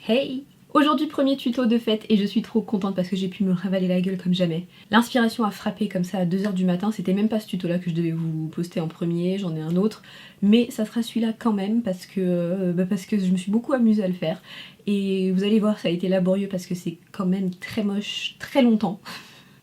Hey! Aujourd'hui premier tuto de fête et je suis trop contente parce que j'ai pu me ravaler la gueule comme jamais. L'inspiration a frappé comme ça à 2 h du matin, c'était même pas ce tuto là que je devais vous poster en premier, j'en ai un autre, mais ça sera celui-là quand même parce que je me suis beaucoup amusée à le faire et vous allez voir ça a été laborieux parce que c'est quand même très moche très longtemps.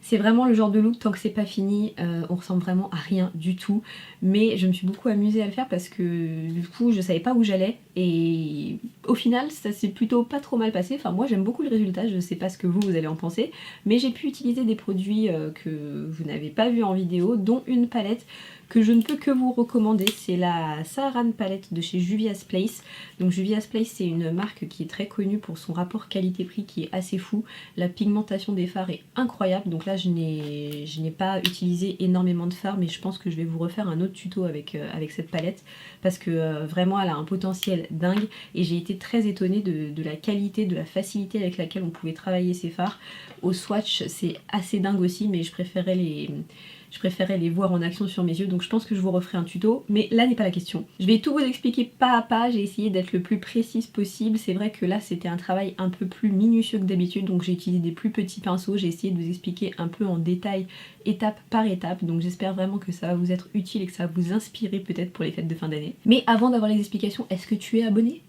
C'est vraiment le genre de look, tant que c'est pas fini, on ressemble vraiment à rien du tout. Mais je me suis beaucoup amusée à le faire parce que du coup je savais pas où j'allais et au final ça s'est plutôt pas trop mal passé. Enfin moi j'aime beaucoup le résultat, je sais pas ce que vous allez en penser. Mais j'ai pu utiliser des produits que vous n'avez pas vu en vidéo, dont une palette que je ne peux que vous recommander. C'est la Saharan palette de chez Juvia's Place. Donc Juvia's Place c'est une marque qui est très connue pour son rapport qualité-prix qui est assez fou. La pigmentation des fards est incroyable. Donc là je n'ai pas utilisé énormément de fards, mais je pense que je vais vous refaire un autre tuto avec cette palette parce que vraiment elle a un potentiel dingue et j'ai été très étonnée de la qualité, de la facilité avec laquelle on pouvait travailler ces fards. Au swatch c'est assez dingue aussi, mais je préférais les voir en action sur mes yeux, donc je pense que je vous referai un tuto, mais là n'est pas la question. Je vais tout vous expliquer pas à pas, j'ai essayé d'être le plus précise possible. C'est vrai que là c'était un travail un peu plus minutieux que d'habitude, donc j'ai utilisé des plus petits pinceaux, j'ai essayé de vous expliquer un peu en détail, étape par étape, donc j'espère vraiment que ça va vous être utile et que ça va vous inspirer peut-être pour les fêtes de fin d'année. Mais avant d'avoir les explications, est-ce que tu es abonné?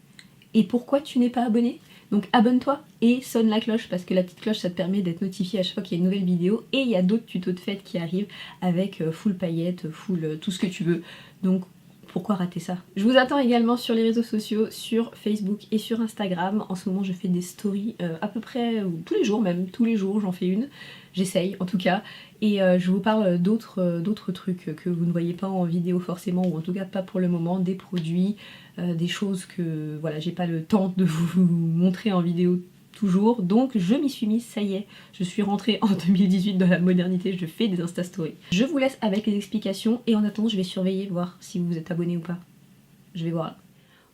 Et pourquoi tu n'es pas abonné? Donc abonne-toi et sonne la cloche parce que la petite cloche ça te permet d'être notifié à chaque fois qu'il y a une nouvelle vidéo. Et il y a d'autres tutos de fête qui arrivent avec full paillettes, full tout ce que tu veux. Donc pourquoi rater ça? Je vous attends également sur les réseaux sociaux, sur Facebook et sur Instagram. En ce moment je fais des stories à peu près tous les jours, même tous les jours j'en fais une. J'essaye en tout cas. Et je vous parle d'autres trucs que vous ne voyez pas en vidéo forcément, ou en tout cas pas pour le moment, des produits, des choses que voilà j'ai pas le temps de vous montrer en vidéo toujours, donc je m'y suis mise, ça y est, je suis rentrée en 2018 dans la modernité, je fais des Insta Stories. Je vous laisse avec les explications et en attendant je vais surveiller, voir si vous êtes abonné ou pas. Je vais voir là.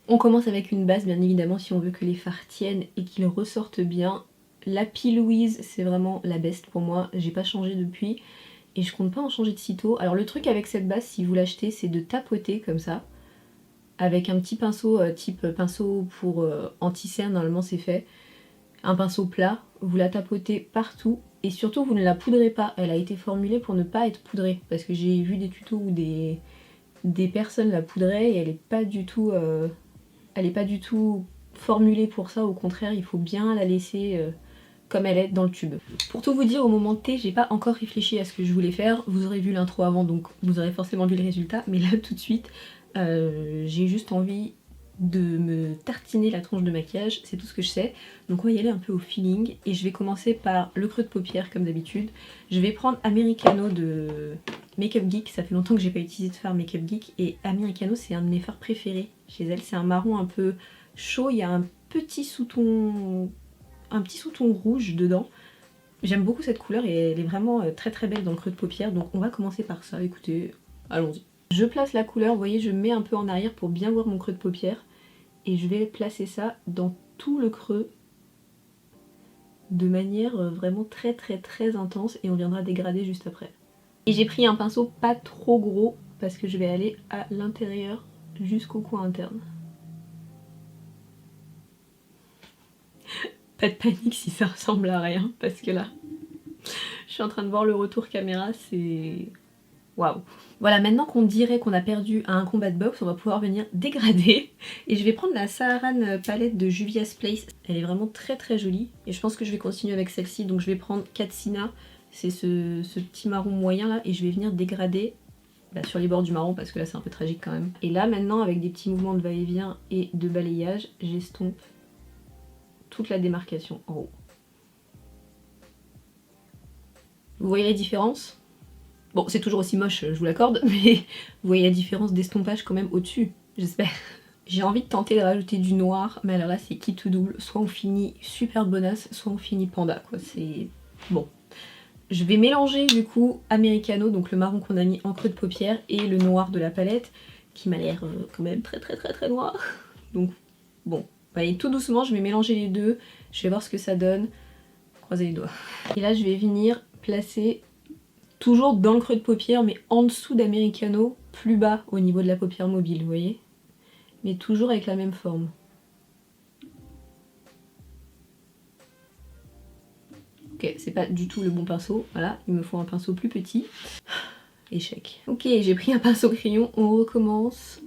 On commence avec une base bien évidemment si on veut que les fards tiennent et qu'ils ressortent bien. La P. Louise c'est vraiment la best pour moi, j'ai pas changé depuis et je compte pas en changer de sitôt. Alors le truc avec cette base si vous l'achetez c'est de tapoter comme ça avec un petit pinceau type pinceau pour anti-cerne, normalement c'est fait. Un pinceau plat, vous la tapotez partout et surtout vous ne la poudrez pas. Elle a été formulée pour ne pas être poudrée parce que j'ai vu des tutos où des personnes la poudraient et elle est pas du tout formulée pour ça. Au contraire, il faut bien la laisser comme elle est dans le tube. Pour tout vous dire, au moment T, j'ai pas encore réfléchi à ce que je voulais faire. Vous aurez vu l'intro avant, donc vous aurez forcément vu le résultat. Mais là, tout de suite, j'ai juste envie de me tartiner la tronche de maquillage, c'est tout ce que je sais. Donc on va y aller un peu au feeling. Et je vais commencer par le creux de paupière, comme d'habitude. Je vais prendre Americano de Makeup Geek. Ça fait longtemps que j'ai pas utilisé de fard Makeup Geek. Et Americano, c'est un de mes fards préférés chez elle. C'est un marron un peu chaud. Il y a un petit sous-ton rouge dedans. J'aime beaucoup cette couleur et elle est vraiment très très belle dans le creux de paupière, donc on va commencer par ça, écoutez, allons-y. Je place la couleur, vous voyez, je mets un peu en arrière pour bien voir mon creux de paupière et je vais placer ça dans tout le creux de manière vraiment très très très intense et on viendra dégrader juste après. Et j'ai pris un pinceau pas trop gros parce que je vais aller à l'intérieur jusqu'au coin interne. Pas de panique si ça ressemble à rien, parce que là, je suis en train de voir le retour caméra, c'est... Waouh! Voilà, maintenant qu'on dirait qu'on a perdu à un combat de boxe, on va pouvoir venir dégrader. Et je vais prendre la Saharan palette de Juvia's Place. Elle est vraiment très très jolie. Et je pense que je vais continuer avec celle-ci. Donc je vais prendre Katsina, c'est ce petit marron moyen là. Et je vais venir dégrader sur les bords du marron, parce que là c'est un peu tragique quand même. Et là maintenant, avec des petits mouvements de va-et-vient et de balayage, j'estompe toute la démarcation en haut. Vous voyez la différence? Bon, c'est toujours aussi moche, je vous l'accorde, mais vous voyez la différence d'estompage quand même au-dessus, j'espère. J'ai envie de tenter de rajouter du noir, mais alors là c'est qui tout double. Soit on finit super bonasse, soit on finit panda, quoi. C'est... bon. Je vais mélanger du coup Americano, donc le marron qu'on a mis en creux de paupière, et le noir de la palette, qui m'a l'air quand même très très très très noir. Donc bon, allez, tout doucement, je vais mélanger les deux, je vais voir ce que ça donne. Croisez les doigts. Et là je vais venir placer... toujours dans le creux de paupière, mais en dessous d'Americano, plus bas au niveau de la paupière mobile, vous voyez? Mais toujours avec la même forme. Ok, c'est pas du tout le bon pinceau, voilà, il me faut un pinceau plus petit. Échec. Ok, j'ai pris un pinceau crayon, on recommence.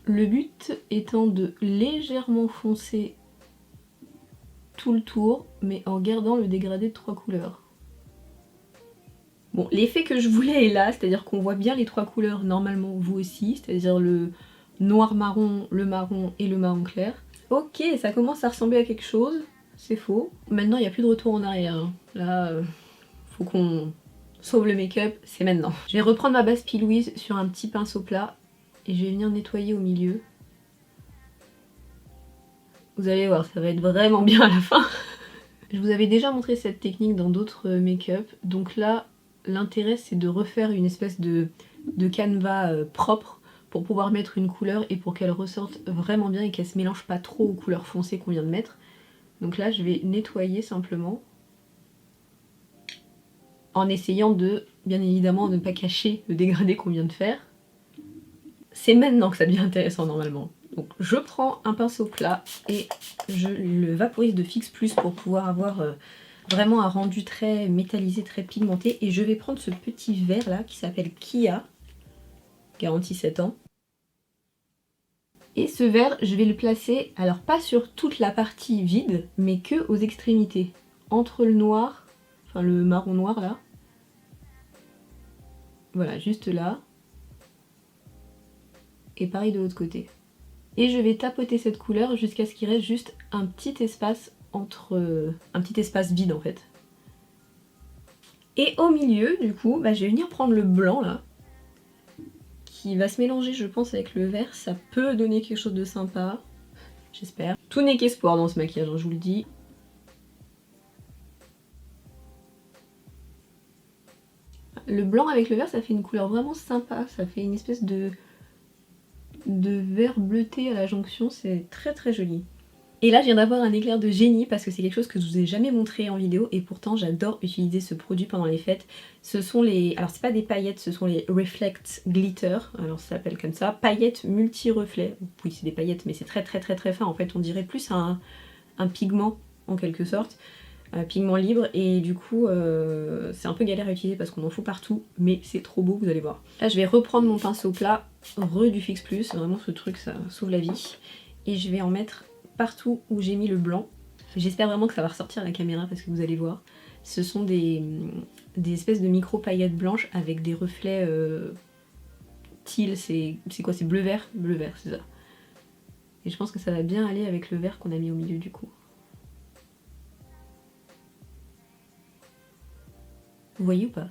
Le but étant de légèrement foncer tout le tour, mais en gardant le dégradé de 3 couleurs. Bon, l'effet que je voulais est là, c'est-à-dire qu'on voit bien les 3 couleurs normalement, vous aussi, c'est-à-dire le noir-marron, le marron et le marron clair. Ok, ça commence à ressembler à quelque chose, c'est faux. Maintenant, il n'y a plus de retour en arrière. Hein. Là, faut qu'on sauve le make-up, c'est maintenant. Je vais reprendre ma base P. Louise sur un petit pinceau plat et je vais venir nettoyer au milieu. Vous allez voir, ça va être vraiment bien à la fin. Je vous avais déjà montré cette technique dans d'autres make-up, donc là, l'intérêt c'est de refaire une espèce de canevas propre pour pouvoir mettre une couleur et pour qu'elle ressorte vraiment bien et qu'elle se mélange pas trop aux couleurs foncées qu'on vient de mettre. Donc là, je vais nettoyer simplement en essayant de, bien évidemment, ne pas cacher le dégradé qu'on vient de faire. C'est maintenant que ça devient intéressant normalement. Donc je prends un pinceau plat et je le vaporise de Fix Plus pour pouvoir avoir vraiment un rendu très métallisé, très pigmenté. Et je vais prendre ce petit verre là qui s'appelle Kia, garantie 7 ans. Et ce verre, je vais le placer, alors pas sur toute la partie vide, mais que aux extrémités. Entre le noir, enfin le marron noir là. Voilà, juste là. Et pareil de l'autre côté. Et je vais tapoter cette couleur jusqu'à ce qu'il reste juste un petit espace entre... un petit espace vide en fait. Et au milieu, du coup, je vais venir prendre le blanc là, qui va se mélanger je pense avec le vert, ça peut donner quelque chose de sympa, j'espère. Tout n'est qu'espoir dans ce maquillage, hein, je vous le dis. Le blanc avec le vert, ça fait une couleur vraiment sympa, ça fait une espèce de vert bleuté à la jonction, c'est très très joli. Et là je viens d'avoir un éclair de génie parce que c'est quelque chose que je vous ai jamais montré en vidéo et pourtant j'adore utiliser ce produit pendant les fêtes. Ce sont les... alors c'est pas des paillettes, ce sont les Reflect Glitter, alors ça s'appelle comme ça, paillettes multi-reflets. Oui c'est des paillettes mais c'est très très très très fin en fait, on dirait plus un pigment en quelque sorte. Pigment libre et du coup c'est un peu galère à utiliser parce qu'on en fout partout mais c'est trop beau, vous allez voir. Là je vais reprendre mon pinceau plat, du Fix Plus, vraiment ce truc ça sauve la vie, et je vais en mettre partout où j'ai mis le blanc. J'espère vraiment que ça va ressortir à la caméra parce que vous allez voir. Ce sont des espèces de micro paillettes blanches avec des reflets teal, c'est quoi, c'est bleu-vert? Bleu-vert, c'est ça. Et je pense que ça va bien aller avec le vert qu'on a mis au milieu du coup. Vous voyez ou pas?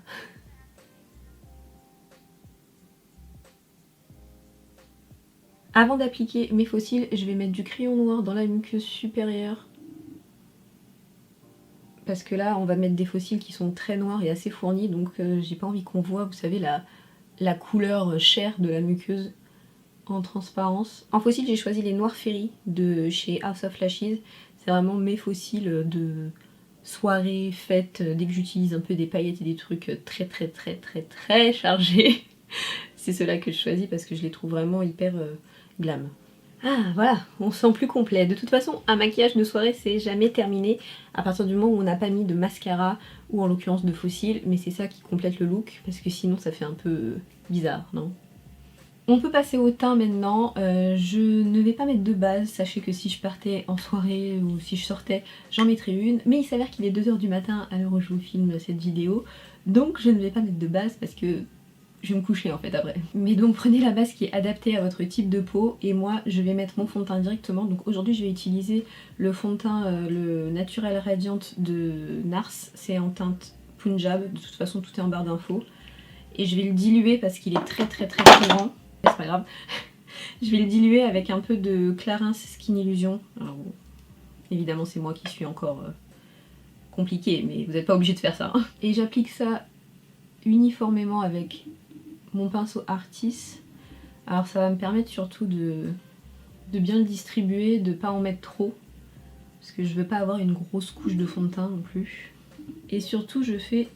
Avant d'appliquer mes faux cils, je vais mettre du crayon noir dans la muqueuse supérieure. Parce que là, on va mettre des faux cils qui sont très noirs et assez fournis, donc j'ai pas envie qu'on voit, vous savez, la couleur chair de la muqueuse en transparence. En faux cils, j'ai choisi les Noirs Fairy de chez House of Lashes. C'est vraiment mes faux cils de soirée, fête, dès que j'utilise un peu des paillettes et des trucs très très très très très chargés. C'est ceux-là que je choisis parce que je les trouve vraiment hyper glam. Ah voilà, on se sent plus complet. De toute façon, un maquillage de soirée c'est jamais terminé à partir du moment où on n'a pas mis de mascara ou en l'occurrence de faux cils, mais c'est ça qui complète le look parce que sinon ça fait un peu bizarre, non? On peut passer au teint maintenant. Je ne vais pas mettre de base, sachez que si je partais en soirée ou si je sortais, j'en mettrais une, mais il s'avère qu'il est 2 h du matin à l'heure où je vous filme cette vidéo, donc je ne vais pas mettre de base parce que je vais me coucher en fait après. Mais donc prenez la base qui est adaptée à votre type de peau et moi je vais mettre mon fond de teint directement. Donc aujourd'hui je vais utiliser le fond de teint, le Natural Radiant de Nars, c'est en teinte Punjab, de toute façon tout est en barre d'infos. Et je vais le diluer parce qu'il est très très très courant, c'est pas grave. Je vais le diluer avec un peu de Clarins Skin Illusion. Alors bon, évidemment c'est moi qui suis encore compliquée, mais vous n'êtes pas obligé de faire ça. Hein. Et j'applique ça uniformément avec mon pinceau Artis. Alors ça va me permettre surtout de bien le distribuer, de pas en mettre trop, parce que je veux pas avoir une grosse couche de fond de teint non plus. Et surtout je fais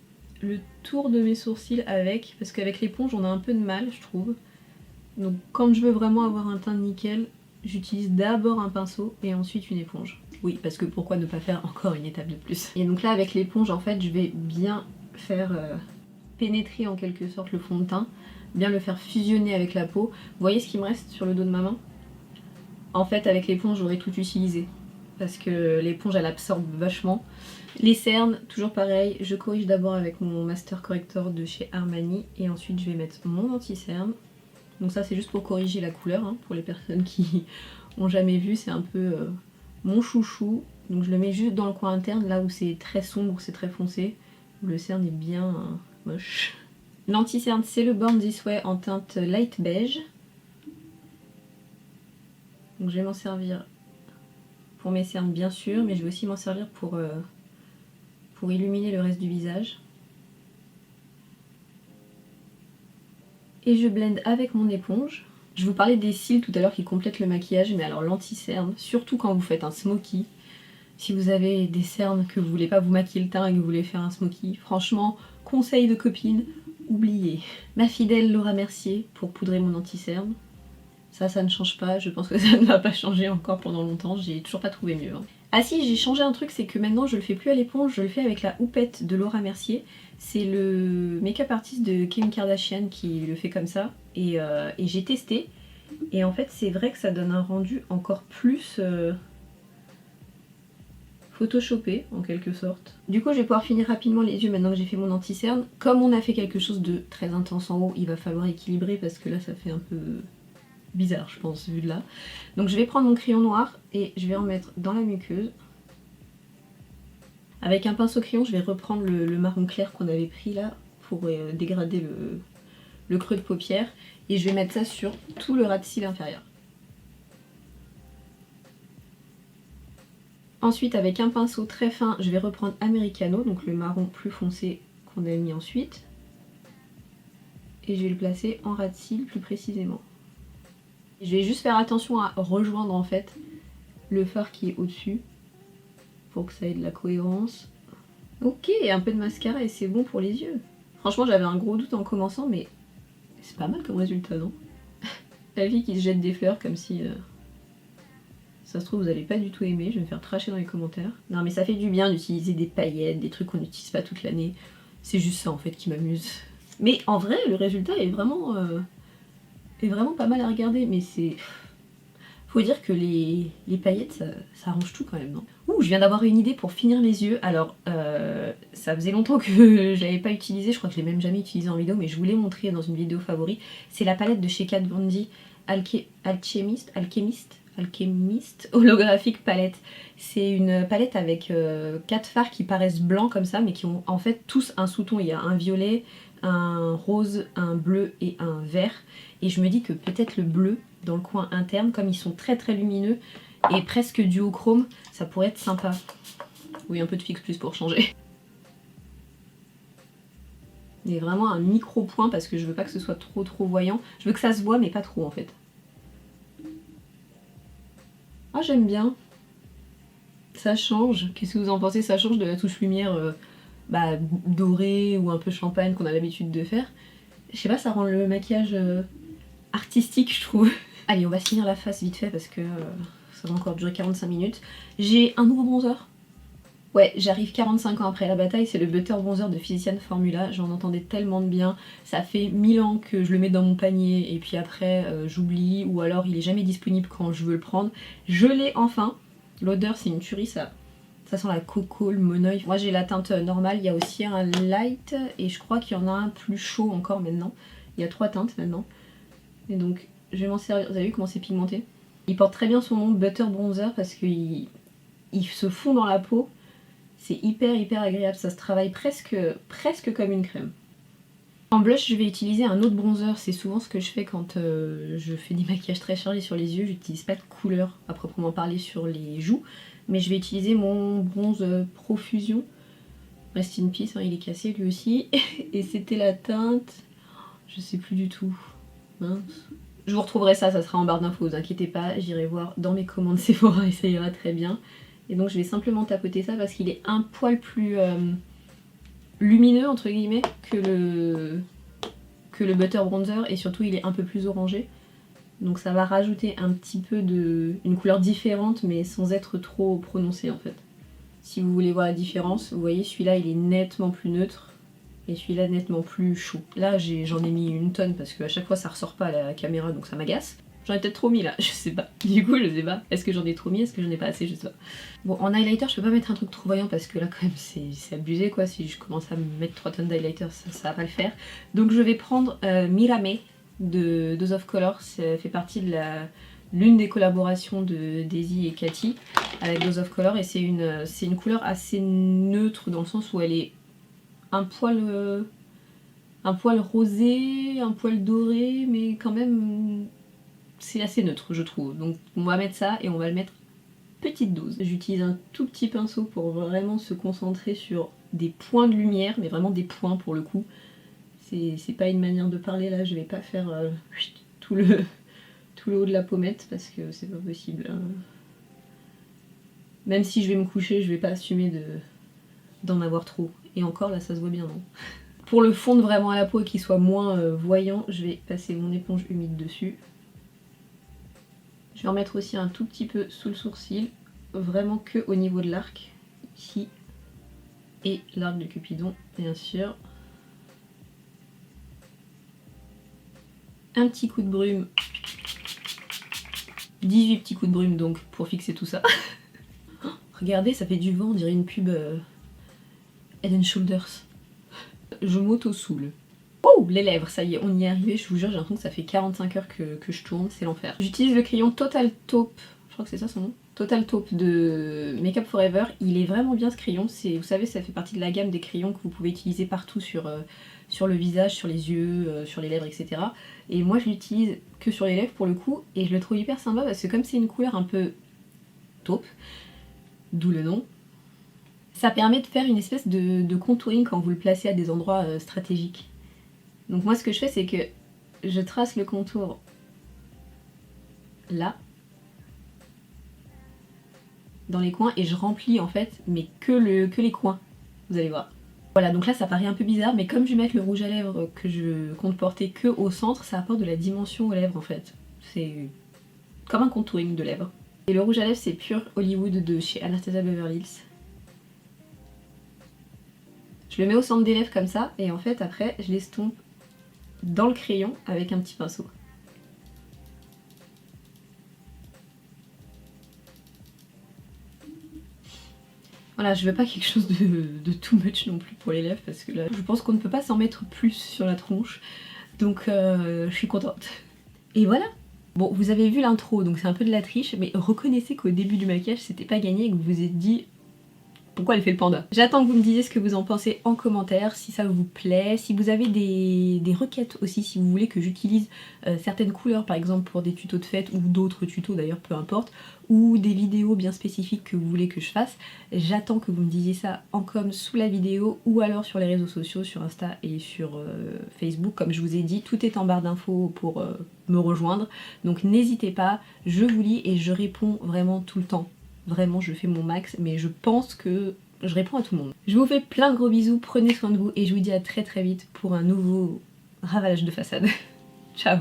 le tour de mes sourcils avec, parce qu'avec l'éponge on a un peu de mal je trouve. Donc quand je veux vraiment avoir un teint nickel, j'utilise d'abord un pinceau et ensuite une éponge. Oui, parce que pourquoi ne pas faire encore une étape de plus. Et donc là, avec l'éponge, en fait, je vais bien faire pénétrer en quelque sorte le fond de teint, bien le faire fusionner avec la peau. Vous voyez ce qui me reste sur le dos de ma main? En fait, avec l'éponge, j'aurais tout utilisé, parce que l'éponge, elle absorbe vachement. Les cernes, toujours pareil, je corrige d'abord avec mon Master Corrector de chez Armani, et ensuite je vais mettre mon anti-cerne. Donc ça, c'est juste pour corriger la couleur, hein, pour les personnes qui ont jamais vu, c'est un peu mon chouchou. Donc je le mets juste dans le coin interne, là où c'est très sombre, c'est très foncé, où le cerne est bien moche. L'anti-cerne, c'est le Born This Way en teinte light beige. Donc je vais m'en servir pour mes cernes bien sûr, mais je vais aussi m'en servir pour illuminer le reste du visage. Et je blende avec mon éponge. Je vous parlais des cils tout à l'heure qui complètent le maquillage, mais alors l'anti-cerne, surtout quand vous faites un smoky, si vous avez des cernes que vous voulez pas vous maquiller le teint et que vous voulez faire un smoky, franchement, conseil de copine, oubliez. Ma fidèle Laura Mercier pour poudrer mon anti-cerne. Ça ne change pas, je pense que ça ne va pas changer encore pendant longtemps, j'ai toujours pas trouvé mieux. Hein. Ah si, j'ai changé un truc, c'est que maintenant je le fais plus à l'éponge, je le fais avec la houppette de Laura Mercier. C'est le make-up artist de Kim Kardashian qui le fait comme ça, et j'ai testé. Et en fait c'est vrai que ça donne un rendu encore plus photoshopé en quelque sorte. Du coup je vais pouvoir finir rapidement les yeux maintenant que j'ai fait mon anti-cerne. Comme on a fait quelque chose de très intense en haut, il va falloir équilibrer parce que là ça fait un peu bizarre je pense vu de là. Donc je vais prendre mon crayon noir et je vais en mettre dans la muqueuse. Avec un pinceau crayon je vais reprendre le marron clair qu'on avait pris là pour dégrader le creux de paupière et je vais mettre ça sur tout le ras de cils inférieur. Ensuite avec un pinceau très fin je vais reprendre Americano, donc le marron plus foncé qu'on a mis ensuite. Et je vais le placer en ras de cils plus précisément. Je vais juste faire attention à rejoindre en fait le fard qui est au-dessus pour que ça ait de la cohérence. Ok, un peu de mascara et c'est bon pour les yeux. Franchement j'avais un gros doute en commençant mais c'est pas mal comme résultat, non? La fille qui se jette des fleurs comme si... ça se trouve vous allez pas du tout aimer, je vais me faire tracher dans les commentaires. Non mais ça fait du bien d'utiliser des paillettes, des trucs qu'on n'utilise pas toute l'année. C'est juste ça en fait qui m'amuse. Mais en vrai le résultat est vraiment pas mal à regarder, mais c'est... Faut dire que les paillettes, ça arrange tout quand même, non? Ouh, je viens d'avoir une idée pour finir les yeux. Alors, ça faisait longtemps que je l'avais pas utilisé, je crois que je l'ai même jamais utilisé en vidéo, mais je voulais montrer dans une vidéo favori. C'est la palette de chez Kat Von D, Alchemist Holographic Palette. C'est une palette avec 4 fards qui paraissent blancs comme ça, mais qui ont en fait tous un sous-ton. Il y a un violet, un rose, un bleu et un vert. Et je me dis que peut-être le bleu, dans le coin interne, comme ils sont très très lumineux et presque duochrome, ça pourrait être sympa. Oui, un peu de fixe plus pour changer. Il y a vraiment un micro point parce que je veux pas que ce soit trop voyant. Je veux que ça se voit mais pas trop en fait. Ah j'aime bien. Ça change. Qu'est-ce que vous en pensez? Ça change de la touche lumière dorée ou un peu champagne qu'on a l'habitude de faire. Je sais pas, ça rend le maquillage artistique je trouve. Allez, on va se finir la face vite fait parce que ça va encore durer 45 minutes. J'ai un nouveau bronzer. Ouais, j'arrive 45 ans après la bataille, c'est le Butter Bronzer de Physicians Formula. J'en entendais tellement de bien. Ça fait 1000 ans que je le mets dans mon panier et puis après j'oublie ou alors il est jamais disponible quand je veux le prendre. Je l'ai enfin. L'odeur c'est une tuerie, ça sent la coco, le monoeil. Moi j'ai la teinte normale, il y a aussi un light et je crois qu'il y en a un plus chaud encore maintenant. Il y a 3 teintes maintenant. Et donc je vais m'en servir. Vous avez vu comment c'est pigmenté? Il porte très bien son nom Butter Bronzer parce qu'il se fond dans la peau. C'est hyper agréable, ça se travaille presque comme une crème. En blush, je vais utiliser un autre bronzer. C'est souvent ce que je fais quand je fais des maquillages très chargés sur les yeux. J'utilise pas de couleur à proprement parler sur les joues. Mais je vais utiliser mon bronze Profusion. Rest in peace, hein, il est cassé lui aussi. Et c'était la teinte... Je sais plus du tout. Mince. Je vous retrouverai ça sera en barre d'infos, vous inquiétez pas. J'irai voir dans mes commandes Sephora et ça ira très bien. Et donc je vais simplement tapoter ça parce qu'il est un poil plus lumineux entre guillemets que le Butter Bronzer et surtout il est un peu plus orangé. Donc ça va rajouter un petit peu une couleur différente mais sans être trop prononcée en fait. Si vous voulez voir la différence, vous voyez celui-là il est nettement plus neutre et celui-là nettement plus chaud. Là j'en ai mis une tonne parce qu'à chaque fois ça ressort pas à la caméra donc ça m'agace. J'en ai peut-être trop mis là, je sais pas. Du coup je sais pas. Est-ce que j'en ai trop mis, est-ce que j'en ai pas assez, je sais pas. Bon en highlighter je peux pas mettre un truc trop voyant parce que là quand même c'est abusé quoi. Si je commence à me mettre 3 tonnes d'highlighter ça va pas le faire. Donc je vais prendre Mirame de Dose of Color, ça fait partie de l'une des collaborations de Daisy et Cathy avec Dose of Color et c'est une couleur assez neutre dans le sens où elle est un poil rosé, un poil doré mais quand même c'est assez neutre je trouve. Donc on va mettre ça et on va le mettre petite dose. J'utilise un tout petit pinceau pour vraiment se concentrer sur des points de lumière, mais vraiment des points pour le coup. C'est pas une manière de parler là, je vais pas faire tout le haut de la pommette parce que c'est pas possible. Même si je vais me coucher, je vais pas assumer d'en avoir trop. Et encore là ça se voit bien non. Pour le fondre vraiment à la peau et qu'il soit moins voyant, je vais passer mon éponge humide dessus. Je vais en mettre aussi un tout petit peu sous le sourcil, vraiment que au niveau de l'arc, ici, et l'arc de Cupidon bien sûr. Un petit coup de brume, 18 petits coups de brume donc pour fixer tout ça. Oh, regardez, ça fait du vent, on dirait une pub Head & Shoulders. Je m'auto-soule. Oh, les lèvres, ça y est, on y est arrivé, je vous jure, j'ai l'impression que ça fait 45 heures que je tourne, c'est l'enfer. J'utilise le crayon Total Taupe, je crois que c'est ça son nom, Total Taupe de Make Up For Ever. Il est vraiment bien ce crayon, vous savez, ça fait partie de la gamme des crayons que vous pouvez utiliser partout sur le visage, sur les yeux, sur les lèvres, etc. Et moi je l'utilise que sur les lèvres pour le coup, et je le trouve hyper sympa parce que comme c'est une couleur un peu taupe, d'où le nom, ça permet de faire une espèce de contouring quand vous le placez à des endroits stratégiques. Donc moi ce que je fais c'est que je trace le contour là, dans les coins, et je remplis en fait, mais que les coins, vous allez voir. Voilà, donc là ça paraît un peu bizarre, mais comme je vais mettre le rouge à lèvres que je compte porter que au centre, ça apporte de la dimension aux lèvres en fait. C'est comme un contouring de lèvres. Et le rouge à lèvres c'est Pure Hollywood de chez Anastasia Beverly Hills. Je le mets au centre des lèvres comme ça, et en fait après je l'estompe dans le crayon avec un petit pinceau. Voilà, je veux pas quelque chose de too much non plus pour les lèvres parce que là je pense qu'on ne peut pas s'en mettre plus sur la tronche, donc je suis contente. Et voilà. Bon, vous avez vu l'intro donc c'est un peu de la triche, mais reconnaissez qu'au début du maquillage c'était pas gagné et que vous vous êtes dit pourquoi elle fait le panda. J'attends que vous me disiez ce que vous en pensez en commentaire, si ça vous plaît, si vous avez des requêtes aussi, si vous voulez que j'utilise certaines couleurs par exemple pour des tutos de fête ou d'autres tutos d'ailleurs, peu importe, ou des vidéos bien spécifiques que vous voulez que je fasse. J'attends que vous me disiez ça en com sous la vidéo ou alors sur les réseaux sociaux, sur Insta et sur Facebook. Comme je vous ai dit, tout est en barre d'infos pour me rejoindre, donc n'hésitez pas, je vous lis et je réponds vraiment tout le temps. Vraiment, je fais mon max, mais je pense que je réponds à tout le monde. Je vous fais plein de gros bisous, prenez soin de vous et je vous dis à très vite pour un nouveau ravalage de façade. Ciao!